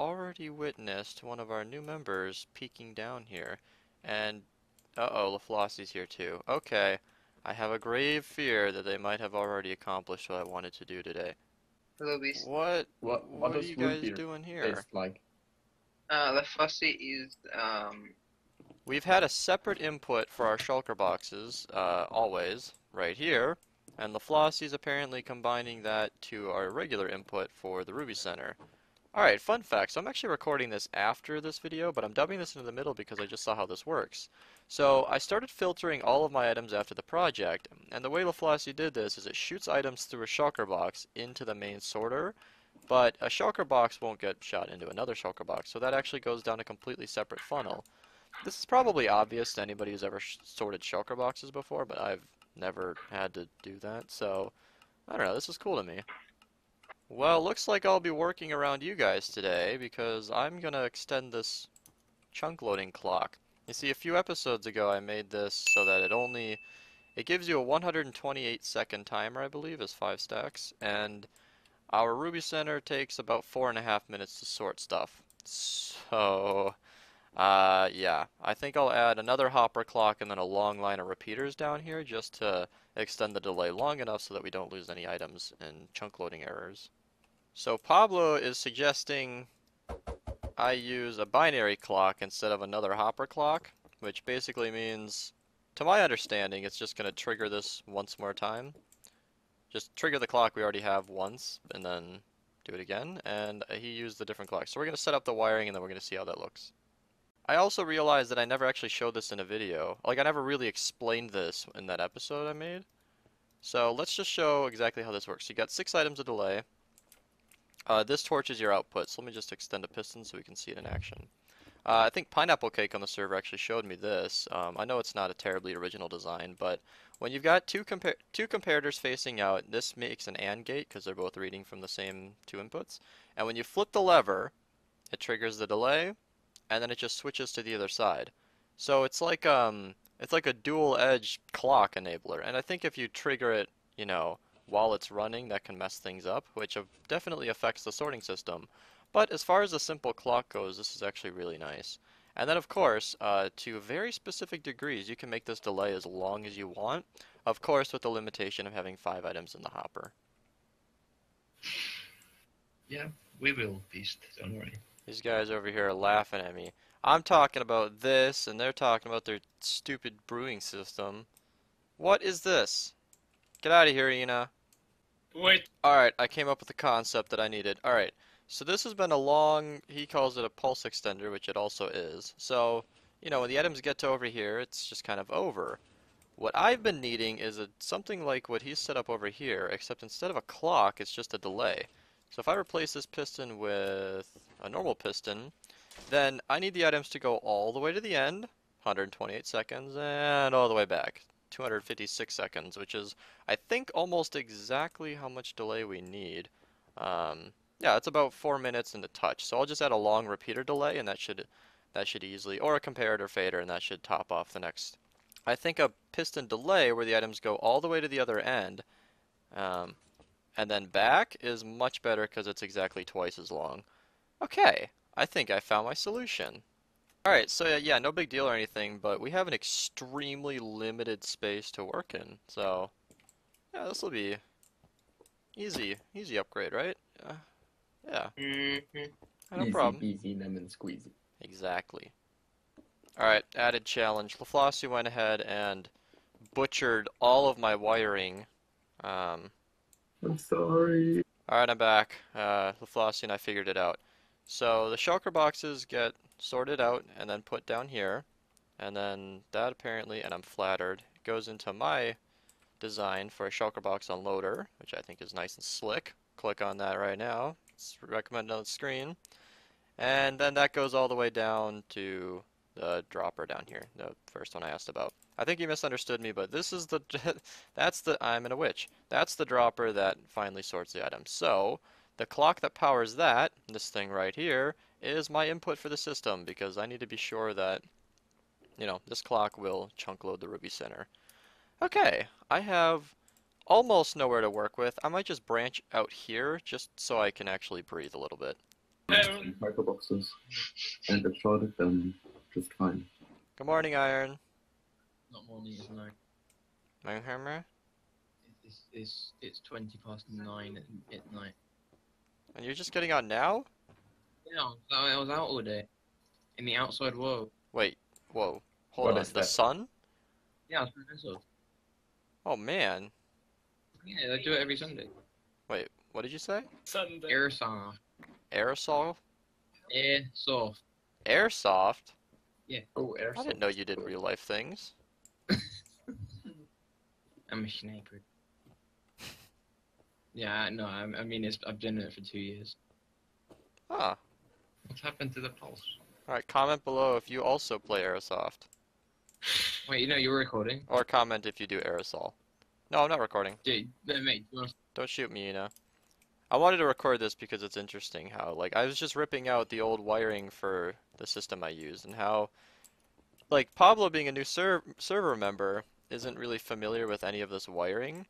already witnessed one of our new members peeking down here. And, uh-oh, LaFlossie's here too. Okay, I have a grave fear that they might have already accomplished what I wanted to do today. Hello, Beast. What What are does you root guys beer doing here? taste like? The fussy is We've had a separate input for our shulker boxes, always, right here, and LaFlossie's apparently combining that to our regular input for the Ruby Center. Alright, fun fact. So I'm actually recording this after this video, but I'm dubbing this into the middle because I just saw how this works. So I started filtering all of my items after the project, and the way LaFlossie did this is it shoots items through a shulker box into the main sorter, but a shulker box won't get shot into another shulker box, so that actually goes down a completely separate funnel. This is probably obvious to anybody who's ever sorted shulker boxes before, but I've never had to do that, so I don't know, this is cool to me. Well, looks like I'll be working around you guys today because I'm gonna extend this chunk loading clock. You see, a few episodes ago I made this so that it gives you a 128-second timer, I believe, as 5 stacks, and our Ruby Center takes about 4.5 minutes to sort stuff. So, yeah, I think I'll add another hopper clock and then a long line of repeaters down here just to extend the delay long enough so that we don't lose any items in chunk loading errors. So Pablo is suggesting I use a binary clock instead of another hopper clock, which basically means, to my understanding, it's just going to trigger this once more time. Just trigger the clock we already have once, and then do it again, and he used the different clock. So we're going to set up the wiring, and then we're going to see how that looks. I also realized that I never actually showed this in a video. Like, I never really explained this in that episode I made. So let's just show exactly how this works. You got 6 items of delay. This torch is your output, so let me just extend a piston so we can see it in action. I think Pineapple Cake on the server actually showed me this. I know it's not a terribly original design, but when you've got two comparators facing out, this makes an AND gate because they're both reading from the same 2 inputs. And when you flip the lever, it triggers the delay, and then it just switches to the other side. So it's like a dual edge clock enabler. And I think if you trigger it, you know, while it's running, that can mess things up, which definitely affects the sorting system. But as far as a simple clock goes, this is actually really nice. And then, of course, to very specific degrees, you can make this delay as long as you want, of course, with the limitation of having 5 items in the hopper. Yeah, we will, Beast. Don't worry. These guys over here are laughing at me. I'm talking about this, and they're talking about their stupid brewing system. What is this? Get out of here, Ina. Wait. Alright, I came up with the concept that I needed. Alright, so this has been a long, he calls it a pulse extender, which it also is. So, you know, when the items get to over here, it's just kind of over. What I've been needing is something like what he's set up over here, except instead of a clock, it's just a delay. So if I replace this piston with a normal piston, then I need the items to go all the way to the end, 128 seconds, and all the way back, 256 seconds, which is, I think, almost exactly how much delay we need. Yeah, it's about 4 minutes in the touch. So I'll just add a long repeater delay, and that should easily, or a comparator fader, and that should top off the next. I think a piston delay where the items go all the way to the other end, and then back is much better because it's exactly twice as long. Okay, I think I found my solution. Alright, so yeah, no big deal or anything, but we have an extremely limited space to work in, so yeah, this will be easy upgrade, right? Yeah, no Easy problem. peasy lemon squeezy. Exactly. Alright, added challenge. LaFlossie went ahead and butchered all of my wiring. I'm sorry. Alright, I'm back. LaFlossie and I figured it out. So the shulker boxes get sorted out and then put down here. And then that apparently, and I'm flattered, goes into my design for a shulker box unloader, which I think is nice and slick. Click on that right now. It's recommended on the screen. And then that goes all the way down to the dropper down here, the first one I asked about. I think you misunderstood me, but this is the, I'm in a witch. That's the dropper that finally sorts the items. So, the clock that powers that, this thing right here, is my input for the system, because I need to be sure that, you know, this clock will chunk load the Ruby Center. Okay, I have almost nowhere to work with. I might just branch out here, just so I can actually breathe a little bit. Iron. micro boxes, and it shorted them just fine. Good morning, Iron. Not morning, it's night. Hammer. It's 20 past 9 at night. And you're just getting on now? Yeah, I was out all day. In the outside world. Wait, whoa. Hold What on, is the that? sun? Yeah, I was playing Airsoft. Oh man. Yeah, I do it every Sunday. Wait, what did you say? Sunday. Airsoft. Aerosol? Airsoft. Airsoft? Oh, air. I didn't know you did real life things. I'm a sniper. Yeah, no, I mean, I've done it for 2 years. Ah. What happened to the pulse? Alright, comment below if you also play Airsoft. Wait, you know, you're recording? Or comment if you do aerosol. No, I'm not recording. Dude, no, mate, you wanna... Don't shoot me, you know. I wanted to record this because it's interesting how, like, I was just ripping out the old wiring for the system I used, and how, like, Pablo being a new server member isn't really familiar with any of this wiring,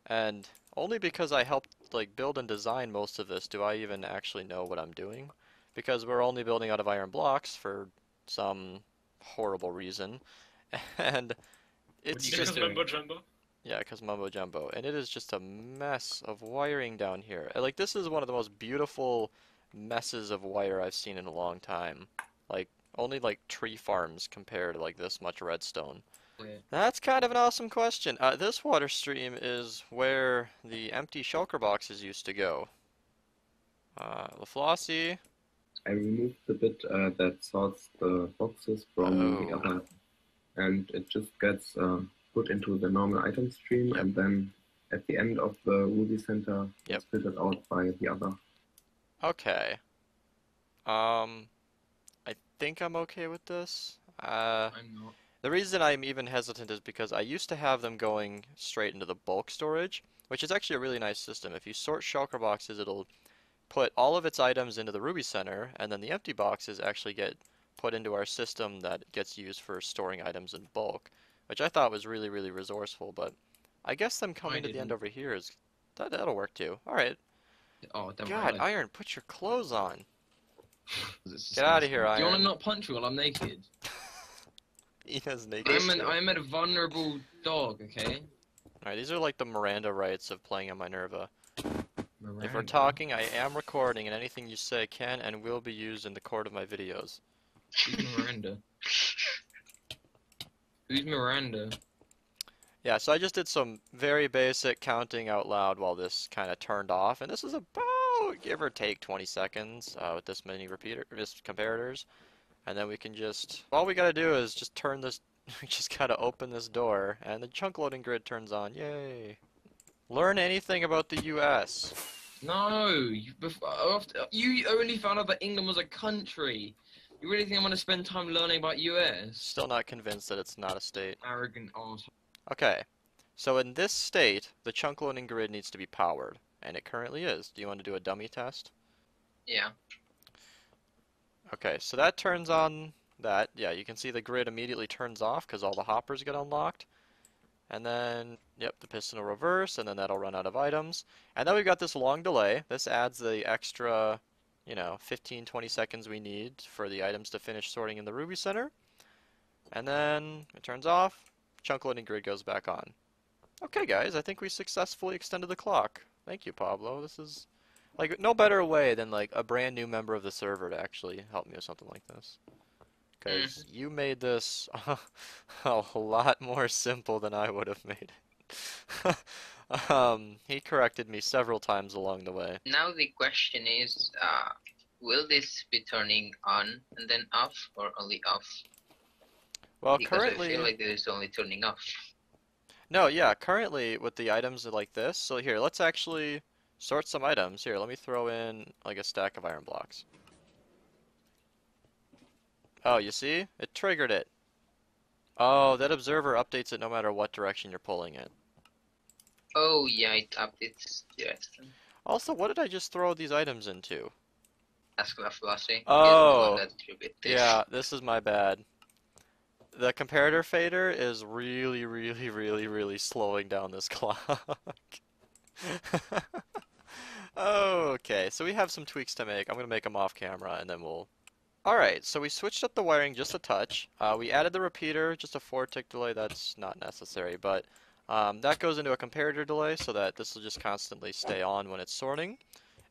and only because I helped, like, build and design most of this do I even actually know what I'm doing, because we're only building out of iron blocks for some horrible reason, and it's you just guys doing? Mumbo Jumbo. yeah, because mumbo jumbo, and it is just a mess of wiring down here. Like, this is one of the most beautiful messes of wire I've seen in a long time. Like, only like tree farms compare to like this much redstone. Yeah. That's kind of an awesome question. This water stream is where the empty shulker boxes used to go. LaFlossie. I removed the bit that sorts the boxes from the Oh. other, and it just gets put into the normal item stream, Yep. and then at the end of the Ruby Center, Yep. it's filtered out by the other. Okay. I think I'm okay with this. I'm not. The reason I'm even hesitant is because I used to have them going straight into the bulk storage, which is actually a really nice system. If you sort shulker boxes, it'll put all of its items into the Ruby Center, and then the empty boxes actually get put into our system that gets used for storing items in bulk, which I thought was really, really resourceful, but I guess them coming to the end didn't. over here is that'll work too. All right. Oh, don't God, worry. Iron, put your clothes on. It's Get out of here, disgusting. Do you Iron. want to not punch me while I'm naked? Ina's naked. I'm a vulnerable dog, okay? Alright, these are like the Miranda rights of playing on Minerva. If we're Miranda. talking, I am recording, and anything you say can and will be used in the court of my videos. Who's Miranda? Who's Miranda? Yeah, so I just did some very basic counting out loud while this kind of turned off, and this is about, give or take, 20 seconds with this many comparators. And then we can just, all we gotta do is just turn this, we just gotta open this door, and the chunk loading grid turns on. Yay! Learn anything about the US. No, you only found out that England was a country. You really think I'm gonna spend time learning about US? Still not convinced that it's not a state. Arrogant arse. Okay, so in this state, the chunk loading grid needs to be powered, and it currently is. Do you want to do a dummy test? Yeah. Okay, so that turns on that. Yeah, you can see the grid immediately turns off because all the hoppers get unlocked. And then, yep, the piston will reverse, and then that'll run out of items. And then we've got this long delay. This adds the extra, 15, 20 seconds we need for the items to finish sorting in the Ruby Center. And then it turns off, chunk loading grid goes back on. Okay, guys, I think we successfully extended the clock. Thank you, Pablo. This is, like, no better way than, like, a brand new member of the server to actually help me with something like this. Because you made this a lot more simple than I would have made it. He corrected me several times along the way. Now the question is, will this be turning on and then off, or only off? Well, Because I currently, feel like it is only turning off. no, yeah, currently with the items like this, so here, let's actually sort some items. Here, let me throw in like a stack of iron blocks. Oh, you see? It triggered it. Oh, that observer updates it no matter what direction you're pulling it. Oh yeah, it updates. Yes. Also, what did I just throw these items into? Ask LaFlossie. Oh, That attribute this. yeah, this is my bad. The comparator fader is really, really, really, really slowing down this clock. Okay, so we have some tweaks to make. I'm gonna make them off camera, and then we'll. Alright, so we switched up the wiring just a touch. We added the repeater, just a 4-tick delay. That's not necessary, but that goes into a comparator delay so that this will just constantly stay on when it's sorting.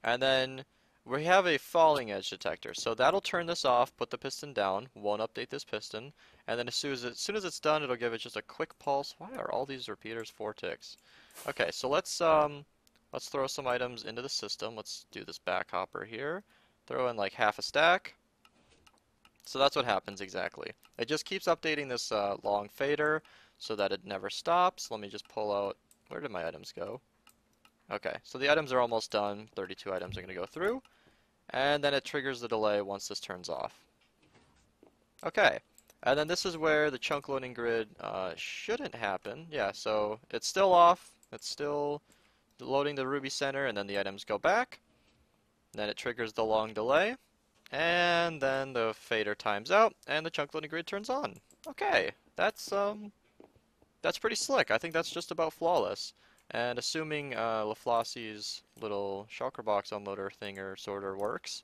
And then we have a falling edge detector, so that'll turn this off, put the piston down, won't update this piston, and then as soon as it's done, it'll give it just a quick pulse. Why are all these repeaters 4 ticks? Okay, so let's throw some items into the system. Let's do this back hopper here. Throw in like half a stack. So that's what happens exactly. It just keeps updating this long fader so that it never stops. Let me just pull out. Where did my items go? Okay, so the items are almost done. 32 items are going to go through. And then it triggers the delay once this turns off. Okay, and then this is where the chunk loading grid shouldn't happen. Yeah, so it's still off. It's still loading the Ruby center, and then the items go back. Then it triggers the long delay. And then the fader times out, and the chunk loading grid turns on. Okay, that's pretty slick. I think that's just about flawless. And assuming LaFlossie's little shulker box unloader thing or sorter works,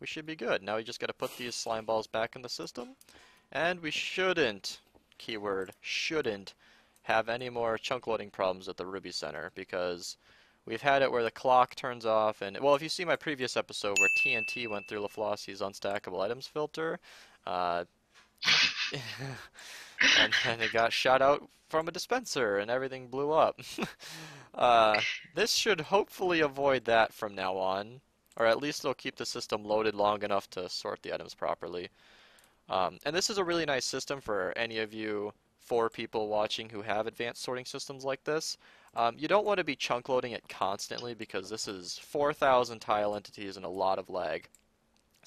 we should be good. Now we just got to put these slime balls back in the system, and we shouldn't, keyword, shouldn't, have any more chunk loading problems at the Ruby Center, because we've had it where the clock turns off, and, well, if you see my previous episode where TNT went through LaFlossie's unstackable items filter, and then it got shot out from a dispenser and everything blew up. This should hopefully avoid that from now on, or at least it'll keep the system loaded long enough to sort the items properly. And this is a really nice system for any of you 4 people watching who have advanced sorting systems like this. You don't want to be chunk loading it constantly because this is 4,000 tile entities and a lot of lag.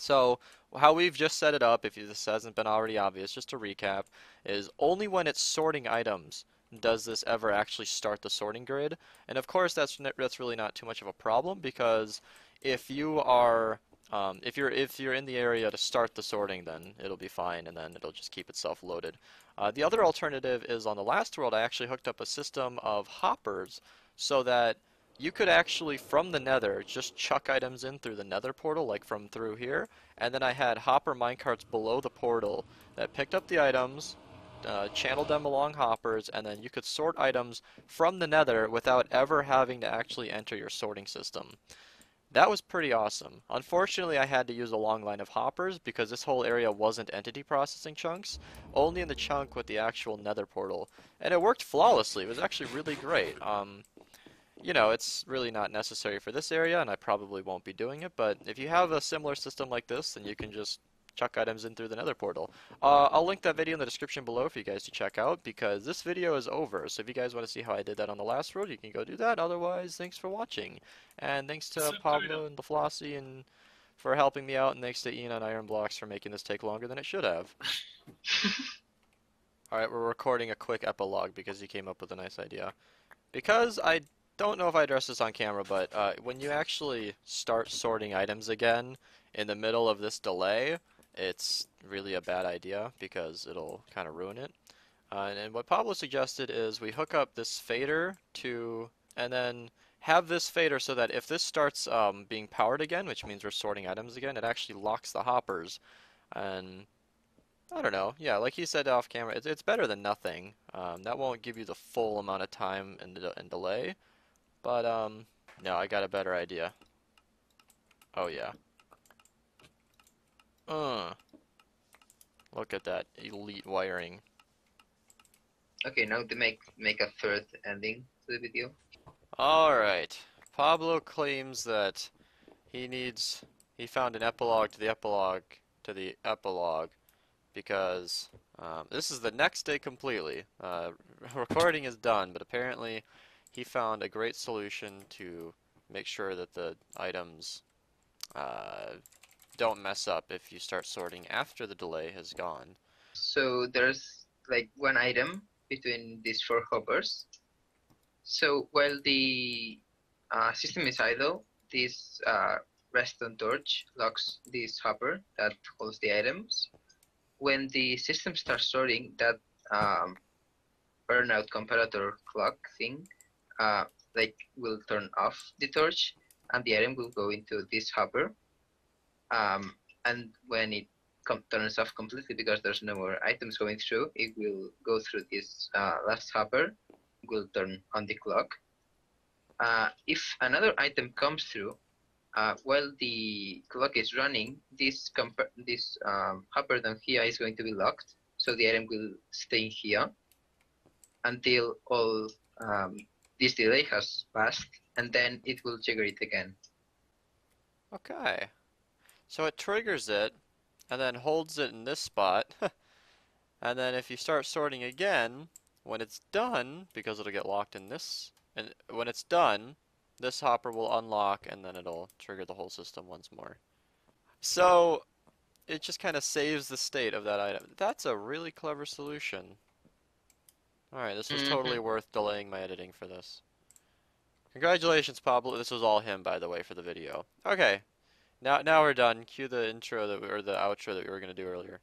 So how we've just set it up, if this hasn't been already obvious, just to recap, is only when it's sorting items does this ever actually start the sorting grid. And of course that's really not too much of a problem, because if you are if you're in the area to start the sorting, then it'll be fine, and then it'll just keep itself loaded. The other alternative is on the last world I actually hooked up a system of hoppers so that you could actually, from the nether, just chuck items in through the nether portal, like from through here, and then I had hopper minecarts below the portal that picked up the items, channeled them along hoppers, and then you could sort items from the nether without ever having to actually enter your sorting system. That was pretty awesome. Unfortunately, I had to use a long line of hoppers because this whole area wasn't entity processing chunks, only in the chunk with the actual nether portal. And it worked flawlessly. It was actually really great. You know, it's really not necessary for this area, and I probably won't be doing it, but if you have a similar system like this, then you can just chuck items in through the nether portal. I'll link that video in the description below for you guys to check out, because this video is over, so if you guys want to see how I did that on the last road, you can go do that. Otherwise, thanks for watching, and thanks to Pablo and LaFlossie and for helping me out, and thanks to Ian on Iron Blocks for making this take longer than it should have. Alright, we're recording a quick epilogue because he came up with a nice idea. Because I don't know if I addressed this on camera, but when you actually start sorting items again in the middle of this delay, it's really a bad idea because it'll kind of ruin it. And what Pablo suggested is we hook up this fader to, and then have this fader so that if this starts being powered again, which means we're sorting items again, it actually locks the hoppers. And I don't know, yeah, like he said off camera, it's better than nothing. That won't give you the full amount of time and delay. But, no, I got a better idea. Oh, yeah. Look at that elite wiring. Okay, now to make a third ending to the video. Alright. Pablo claims that he found an epilogue to the epilogue because, this is the next day completely. Recording is done, but apparently he found a great solution to make sure that the items don't mess up if you start sorting after the delay has gone. So there's like one item between these 4 hoppers. So while the system is idle, this redstone torch locks this hopper that holds the items. When the system starts sorting, that burnout comparator clock thing like will turn off the torch, and the item will go into this hopper. And when it turns off completely because there's no more items going through, it will go through this last hopper, will turn on the clock. If another item comes through, while the clock is running, this hopper down here is going to be locked, so the item will stay here until all this delay has passed, and then it will trigger it again. Okay. So it triggers it, and then holds it in this spot, and then if you start sorting again, when it's done, because it'll get locked in this, and when it's done, this hopper will unlock, and then it'll trigger the whole system once more. So it just kind of saves the state of that item. That's a really clever solution. Alright, this was totally worth delaying my editing for this. Congratulations, Pablo. This was all him, by the way, for the video. Okay. Now we're done. Cue the intro or the outro that we were going to do earlier.